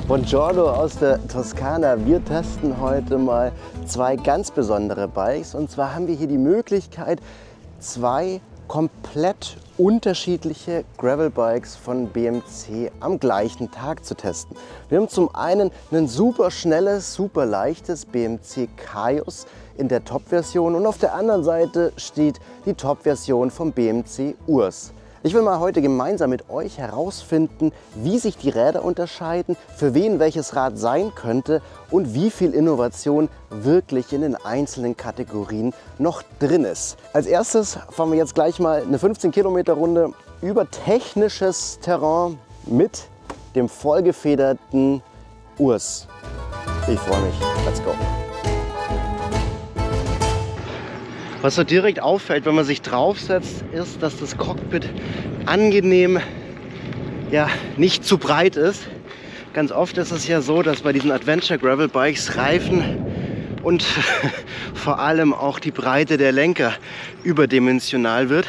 Buongiorno aus der Toskana. Wir testen heute mal zwei ganz besondere Bikes. Und zwar haben wir hier die Möglichkeit, zwei komplett unterschiedliche Gravelbikes von BMC am gleichen Tag zu testen. Wir haben zum einen ein super schnelles, super leichtes BMC Kaios in der Top-Version und auf der anderen Seite steht die Top-Version vom BMC Urs. Ich will mal heute gemeinsam mit euch herausfinden, wie sich die Räder unterscheiden, für wen welches Rad sein könnte und wie viel Innovation wirklich in den einzelnen Kategorien noch drin ist. Als erstes fahren wir jetzt gleich mal eine 15 Kilometer Runde über technisches Terrain mit dem vollgefederten Urs. Ich freue mich. Let's go! Was so direkt auffällt, wenn man sich draufsetzt, ist, dass das Cockpit angenehm nicht zu breit ist. Ganz oft ist es ja so, dass bei diesen Adventure Gravel Bikes Reifen und vor allem auch die Breite der Lenker überdimensional wird.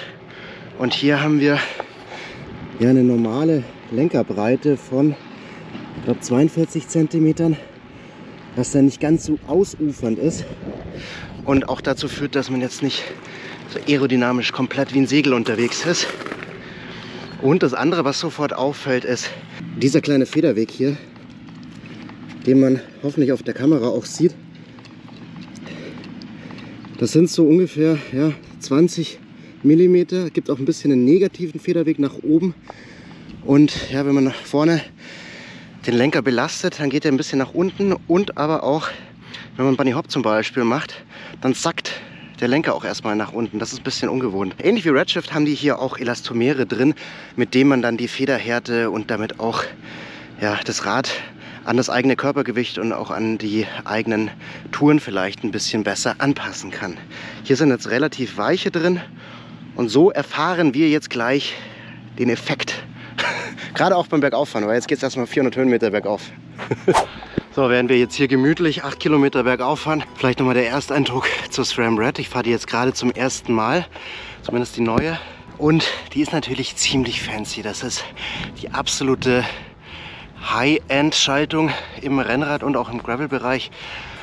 Und hier haben wir ja eine normale Lenkerbreite von, ich glaube, 42 cm, was dann nicht ganz so ausufernd ist. Und auch dazu führt, dass man jetzt nicht so aerodynamisch komplett wie ein Segel unterwegs ist. Und das andere, was sofort auffällt, ist dieser kleine Federweg hier, den man hoffentlich auf der Kamera auch sieht. Das sind so ungefähr 20 mm. Es gibt auch ein bisschen einen negativen Federweg nach oben. Und ja, wenn man nach vorne den Lenker belastet, dann geht er ein bisschen nach unten. Und aber auch, wenn man Bunny Hop zum Beispiel macht, dann sackt der Lenker auch erstmal nach unten. Das ist ein bisschen ungewohnt. Ähnlich wie Redshift haben die hier auch Elastomere drin, mit denen man dann die Federhärte und damit auch das Rad an das eigene Körpergewicht und auch an die eigenen Touren vielleicht ein bisschen besser anpassen kann. Hier sind jetzt relativ weiche drin und so erfahren wir jetzt gleich den Effekt. Gerade auch beim Bergauffahren, weil jetzt geht es erstmal 400 Höhenmeter bergauf. So, während wir jetzt hier gemütlich 8 Kilometer bergauf fahren, vielleicht nochmal der Ersteindruck zur SRAM Red. Ich fahre die jetzt gerade zum ersten Mal, zumindest die neue. Und die ist natürlich ziemlich fancy. Das ist die absolute High-End-Schaltung im Rennrad und auch im Gravel-Bereich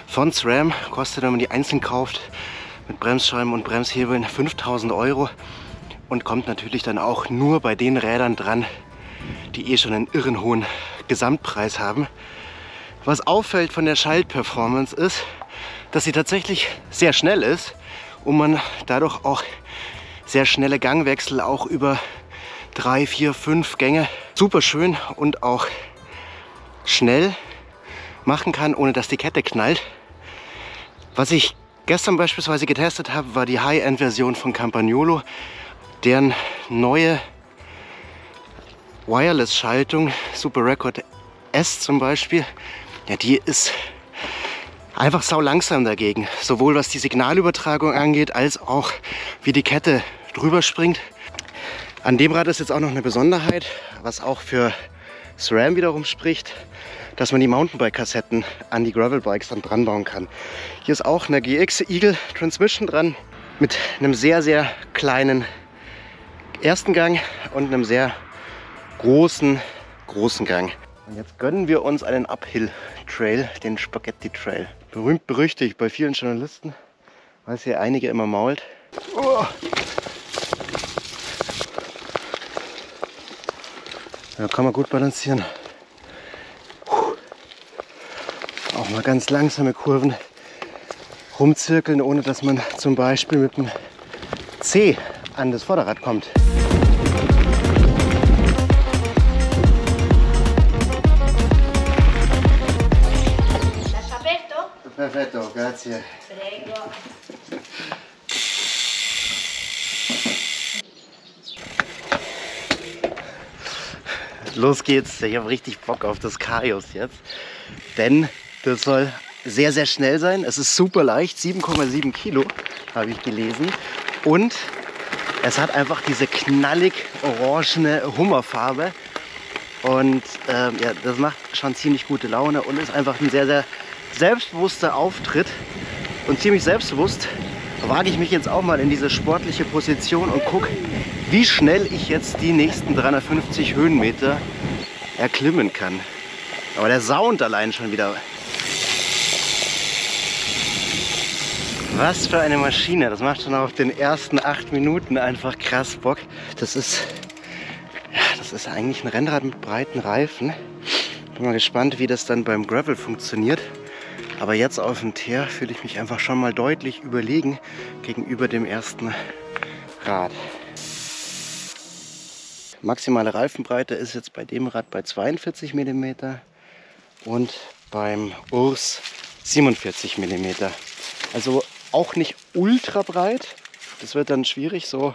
von SRAM. Kostet, wenn man die einzeln kauft, mit Bremsscheiben und Bremshebeln 5.000 €. Und kommt natürlich dann auch nur bei den Rädern dran, die eh schon einen irren hohen Gesamtpreis haben. Was auffällt von der Schaltperformance ist, dass sie tatsächlich sehr schnell ist und man dadurch auch sehr schnelle Gangwechsel auch über 3, 4, 5 Gänge super schön und auch schnell machen kann, ohne dass die Kette knallt. Was ich gestern beispielsweise getestet habe, war die High-End-Version von Campagnolo, deren neue Wireless-Schaltung, Super Record S zum Beispiel. Ja, die ist einfach sau langsam dagegen, sowohl was die Signalübertragung angeht, als auch wie die Kette drüber springt. An dem Rad ist jetzt auch noch eine Besonderheit, was auch für SRAM wiederum spricht, dass man die Mountainbike-Kassetten an die Gravelbikes dann dran bauen kann. Hier ist auch eine GX Eagle Transmission dran, mit einem sehr, sehr kleinen ersten Gang und einem sehr großen Gang. Und jetzt gönnen wir uns einen Uphill-Trail, den Spaghetti Trail. Berühmt berüchtigt bei vielen Journalisten, weil es hier einige immer mault. Oh. Da kann man gut balancieren. Auch mal ganz langsame Kurven rumzirkeln, ohne dass man zum Beispiel mit dem C an das Vorderrad kommt. Perfetto, grazie. Prego. Los geht's, ich habe richtig Bock auf das Kaios jetzt, denn das soll sehr, sehr schnell sein. Es ist super leicht, 7,7 Kilo habe ich gelesen, und es hat einfach diese knallig orangene Hummerfarbe und das macht schon ziemlich gute Laune und ist einfach ein sehr, sehr selbstbewusster Auftritt. Und ziemlich selbstbewusst wage ich mich jetzt auch mal in diese sportliche Position und gucke, wie schnell ich jetzt die nächsten 350 Höhenmeter erklimmen kann. Aber der Sound allein schon wieder. Was für eine Maschine. Das macht schon auf den ersten 8 Minuten einfach krass Bock. Das ist eigentlich ein Rennrad mit breiten Reifen. Bin mal gespannt, wie das dann beim Gravel funktioniert. Aber jetzt auf dem Teer fühle ich mich einfach schon mal deutlich überlegen gegenüber dem ersten Rad. Maximale Reifenbreite ist jetzt bei dem Rad bei 42 mm und beim Urs 47 mm. Also auch nicht ultra breit. Das wird dann schwierig, so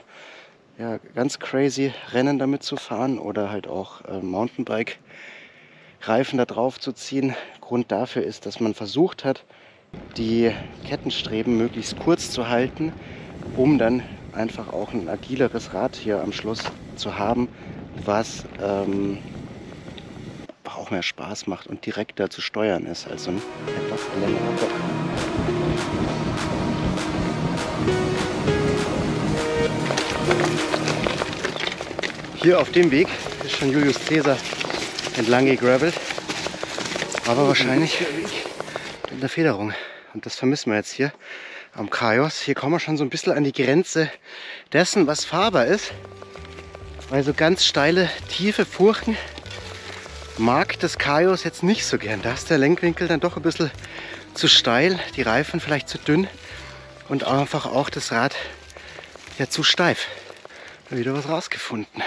ja, ganz crazy Rennen damit zu fahren oder halt auch Mountainbike-Reifen da drauf zu ziehen. Grund dafür ist, dass man versucht hat, die Kettenstreben möglichst kurz zu halten, um dann einfach auch ein agileres Rad hier am Schluss zu haben, was auch mehr Spaß macht und direkter zu steuern ist als so ein etwas längerer Bock. Hier auf dem Weg ist schon Julius Caesar entlang gegravelt, aber wahrscheinlich in der Federung. Und das vermissen wir jetzt hier am Kaios. Hier kommen wir schon so ein bisschen an die Grenze dessen, was fahrbar ist. Weil so ganz steile, tiefe Furchen mag das Kaios jetzt nicht so gern. Da ist der Lenkwinkel dann doch ein bisschen zu steil, die Reifen vielleicht zu dünn und einfach auch das Rad ja zu steif. Da wieder was rausgefunden.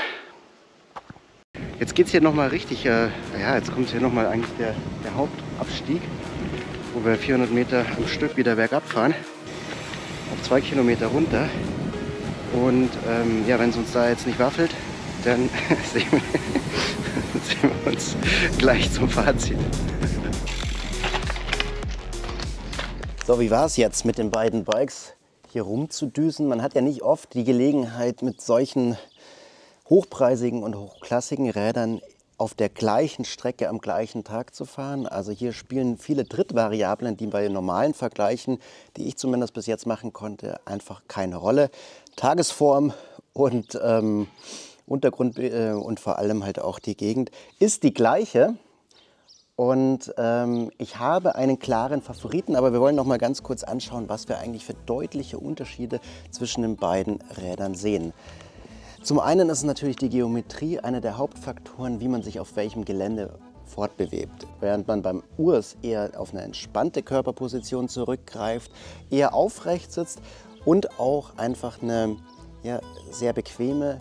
Jetzt geht es hier nochmal richtig, jetzt kommt hier nochmal eigentlich der Hauptabstieg, wo wir 400 Meter am Stück wieder bergab fahren, auf 2 Kilometer runter. Und ja, wenn es uns da jetzt nicht waffelt, dann sehen wir uns gleich zum Fazit. So, wie war es jetzt mit den beiden Bikes hier rumzudüsen? Man hat ja nicht oft die Gelegenheit, mit solchen hochpreisigen und hochklassigen Rädern auf der gleichen Strecke am gleichen Tag zu fahren. Also hier spielen viele Drittvariablen, die bei normalen Vergleichen, die ich zumindest bis jetzt machen konnte, einfach keine Rolle. Tagesform und Untergrund und vor allem halt auch die Gegend ist die gleiche. Und ich habe einen klaren Favoriten, aber wir wollen noch mal ganz kurz anschauen, was wir eigentlich für deutliche Unterschiede zwischen den beiden Rädern sehen. Zum einen ist natürlich die Geometrie einer der Hauptfaktoren, wie man sich auf welchem Gelände fortbewegt. Während man beim Urs eher auf eine entspannte Körperposition zurückgreift, eher aufrecht sitzt und auch einfach eine sehr bequeme,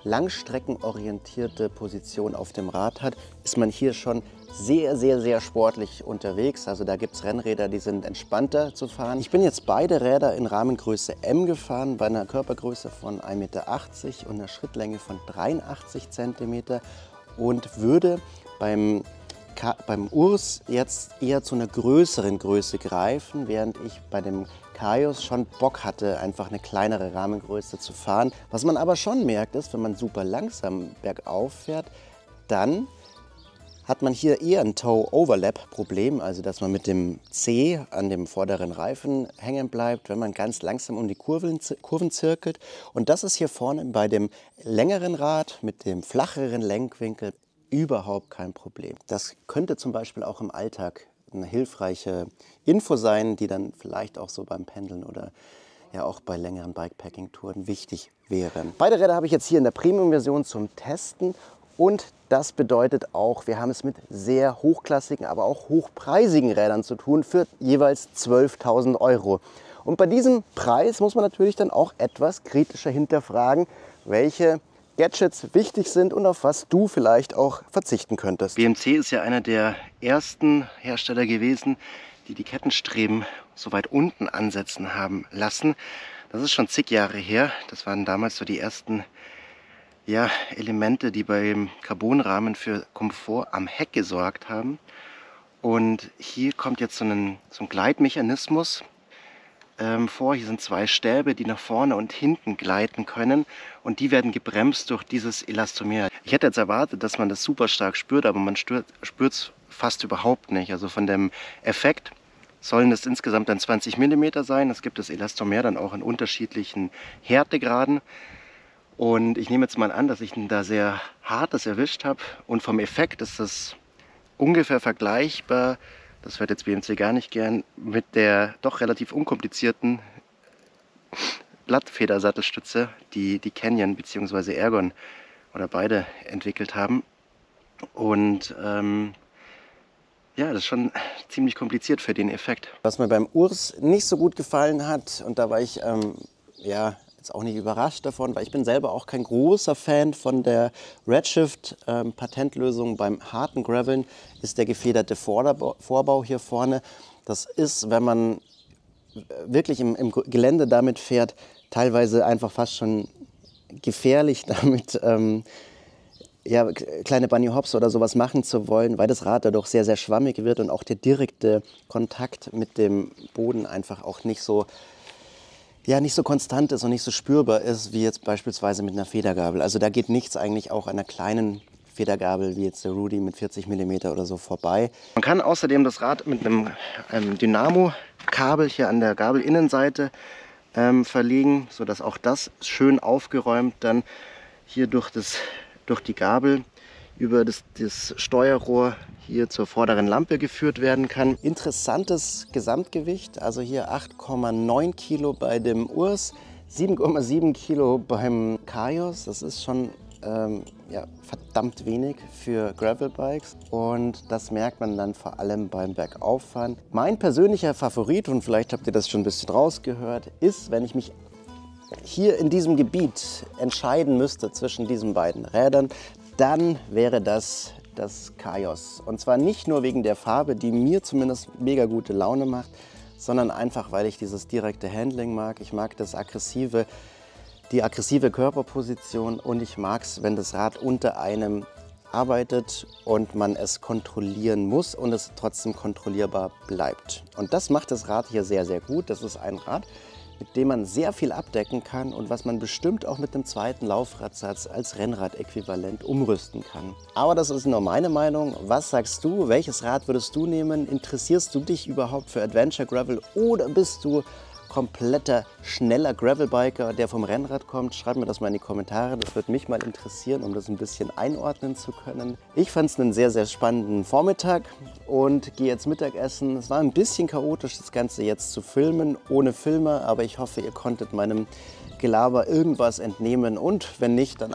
langstreckenorientierte Position auf dem Rad hat, ist man hier schon sehr, sehr, sehr sportlich unterwegs. Also da gibt es Rennräder, die sind entspannter zu fahren. Ich bin jetzt beide Räder in Rahmengröße M gefahren, bei einer Körpergröße von 1,80 Meter und einer Schrittlänge von 83 cm und würde beim Urs jetzt eher zu einer größeren Größe greifen, während ich bei dem Kaios schon Bock hatte, einfach eine kleinere Rahmengröße zu fahren. Was man aber schon merkt, ist, wenn man super langsam bergauf fährt, dann hat man hier eher ein Toe-Overlap-Problem, also dass man mit dem C an dem vorderen Reifen hängen bleibt, wenn man ganz langsam um die Kurven zirkelt. Und das ist hier vorne bei dem längeren Rad mit dem flacheren Lenkwinkel überhaupt kein Problem. Das könnte zum Beispiel auch im Alltag eine hilfreiche Info sein, die dann vielleicht auch so beim Pendeln oder ja auch bei längeren Bikepacking-Touren wichtig wären. Beide Räder habe ich jetzt hier in der Premium-Version zum Testen. Und das bedeutet auch, wir haben es mit sehr hochklassigen, aber auch hochpreisigen Rädern zu tun für jeweils 12.000 €. Und bei diesem Preis muss man natürlich dann auch etwas kritischer hinterfragen, welche Gadgets wichtig sind und auf was du vielleicht auch verzichten könntest. BMC ist ja einer der ersten Hersteller gewesen, die die Kettenstreben so weit unten ansetzen haben lassen. Das ist schon zig Jahre her. Das waren damals so die ersten Elemente, die beim Carbonrahmen für Komfort am Heck gesorgt haben. Und hier kommt jetzt so ein Gleitmechanismus vor. Hier sind 2 Stäbe, die nach vorne und hinten gleiten können und die werden gebremst durch dieses Elastomer. Ich hätte jetzt erwartet, dass man das super stark spürt, aber man spürt es fast überhaupt nicht. Also von dem Effekt sollen es insgesamt dann 20 mm sein. Es gibt das Elastomer dann auch in unterschiedlichen Härtegraden. Und ich nehme jetzt mal an, dass ich da sehr Hartes erwischt habe. Und vom Effekt ist das ungefähr vergleichbar, das hört jetzt BMC gar nicht gern, mit der doch relativ unkomplizierten Blattfedersattelstütze, die Canyon bzw. Ergon oder beide entwickelt haben. Und ja, das ist schon ziemlich kompliziert für den Effekt. Was mir beim Urs nicht so gut gefallen hat, und da war ich ja jetzt auch nicht überrascht davon, weil ich bin selber auch kein großer Fan von der Redshift Patentlösung beim harten Graveln, ist der gefederte Vorbau hier vorne. Das ist, wenn man wirklich im Gelände damit fährt, teilweise einfach fast schon gefährlich damit ja, kleine Bunny Hops oder sowas machen zu wollen, weil das Rad dadurch sehr, sehr schwammig wird und auch der direkte Kontakt mit dem Boden einfach auch nicht so, ja, nicht so konstant ist und nicht so spürbar ist, wie jetzt beispielsweise mit einer Federgabel. Also da geht nichts eigentlich auch an einer kleinen Federgabel wie jetzt der Rudy mit 40 mm oder so vorbei. Man kann außerdem das Rad mit einem Dynamo-Kabel hier an der Gabelinnenseite verlegen, sodass auch das schön aufgeräumt dann hier durch die Gabel über das Steuerrohr hier zur vorderen Lampe geführt werden kann. Interessantes Gesamtgewicht, also hier 8,9 Kilo bei dem Urs, 7,7 Kilo beim Kaios. Das ist schon ja, verdammt wenig für Gravelbikes und das merkt man dann vor allem beim Bergauffahren. Mein persönlicher Favorit, und vielleicht habt ihr das schon ein bisschen rausgehört, ist, wenn ich mich hier in diesem Gebiet entscheiden müsste zwischen diesen beiden Rädern, dann wäre das Kaios. Und zwar nicht nur wegen der Farbe, die mir zumindest mega gute Laune macht, sondern einfach, weil ich dieses direkte Handling mag. Ich mag die aggressive Körperposition und ich mag es, wenn das Rad unter einem arbeitet und man es kontrollieren muss und es trotzdem kontrollierbar bleibt. Und das macht das Rad hier sehr, sehr gut. Das ist ein Rad, mit dem man sehr viel abdecken kann und was man bestimmt auch mit dem zweiten Laufradsatz als Rennrad-Äquivalent umrüsten kann. Aber das ist nur meine Meinung. Was sagst du? Welches Rad würdest du nehmen? Interessierst du dich überhaupt für Adventure Gravel oder bist du kompletter, schneller Gravelbiker, der vom Rennrad kommt? Schreib mir das mal in die Kommentare, das würde mich mal interessieren, um das ein bisschen einordnen zu können. Ich fand es einen sehr, sehr spannenden Vormittag und gehe jetzt Mittagessen. Es war ein bisschen chaotisch, das Ganze jetzt zu filmen, ohne Filmer, aber ich hoffe, ihr konntet meinem Gelaber irgendwas entnehmen und wenn nicht, dann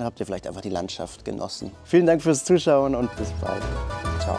habt ihr vielleicht einfach die Landschaft genossen. Vielen Dank fürs Zuschauen und bis bald. Ciao.